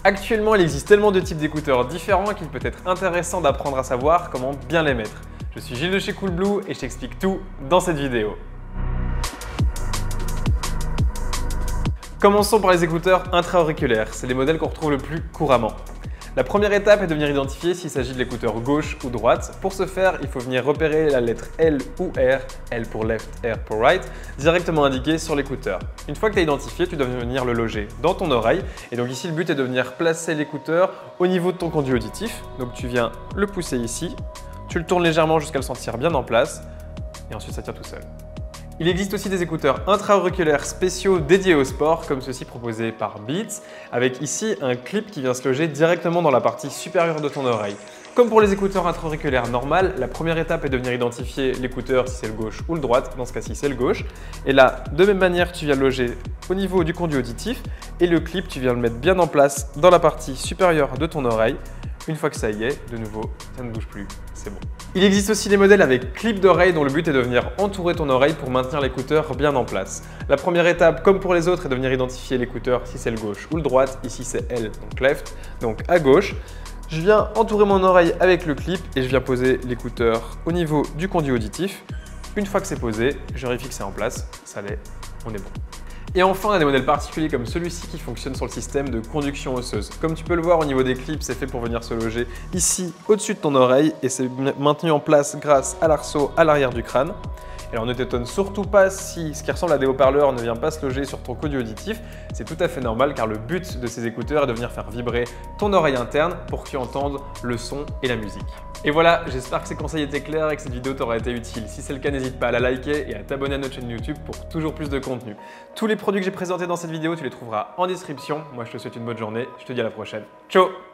Actuellement, il existe tellement de types d'écouteurs différents qu'il peut être intéressant d'apprendre à savoir comment bien les mettre. Je suis Gilles de chez Coolblue et je t'explique tout dans cette vidéo. Commençons par les écouteurs intra-auriculaires, c'est les modèles qu'on retrouve le plus couramment. La première étape est de venir identifier s'il s'agit de l'écouteur gauche ou droite. Pour ce faire, il faut venir repérer la lettre L ou R, L pour left, R pour right, directement indiquée sur l'écouteur. Une fois que tu as identifié, tu dois venir le loger dans ton oreille. Et donc ici, le but est de venir placer l'écouteur au niveau de ton conduit auditif. Donc tu viens le pousser ici, tu le tournes légèrement jusqu'à le sentir bien en place et ensuite ça tient tout seul. Il existe aussi des écouteurs intra-auriculaires spéciaux dédiés au sport, comme ceux-ci proposés par Beats, avec ici un clip qui vient se loger directement dans la partie supérieure de ton oreille. Comme pour les écouteurs intra-auriculaires normales, la première étape est de venir identifier l'écouteur si c'est le gauche ou le droite, dans ce cas-ci c'est le gauche. Et là, de même manière, tu viens le loger au niveau du conduit auditif et le clip, tu viens le mettre bien en place dans la partie supérieure de ton oreille. Une fois que ça y est, de nouveau, ça ne bouge plus, c'est bon. Il existe aussi des modèles avec clip d'oreille dont le but est de venir entourer ton oreille pour maintenir l'écouteur bien en place. La première étape, comme pour les autres, est de venir identifier l'écouteur si c'est le gauche ou le droite. Ici c'est L, donc left, donc à gauche. Je viens entourer mon oreille avec le clip et je viens poser l'écouteur au niveau du conduit auditif. Une fois que c'est posé, je vérifie que c'est en place, ça l'est, on est bon. Et enfin, on a des modèles particuliers comme celui-ci qui fonctionne sur le système de conduction osseuse. Comme tu peux le voir au niveau des clips, c'est fait pour venir se loger ici au-dessus de ton oreille et c'est maintenu en place grâce à l'arceau à l'arrière du crâne. Et alors ne t'étonne surtout pas si ce qui ressemble à des haut-parleurs ne vient pas se loger sur ton conduit auditif. C'est tout à fait normal car le but de ces écouteurs est de venir faire vibrer ton oreille interne pour que tu entendes le son et la musique. Et voilà, j'espère que ces conseils étaient clairs et que cette vidéo t'aura été utile. Si c'est le cas, n'hésite pas à la liker et à t'abonner à notre chaîne YouTube pour toujours plus de contenu. Tous les produits que j'ai présentés dans cette vidéo, tu les trouveras en description. Moi, je te souhaite une bonne journée. Je te dis à la prochaine. Ciao!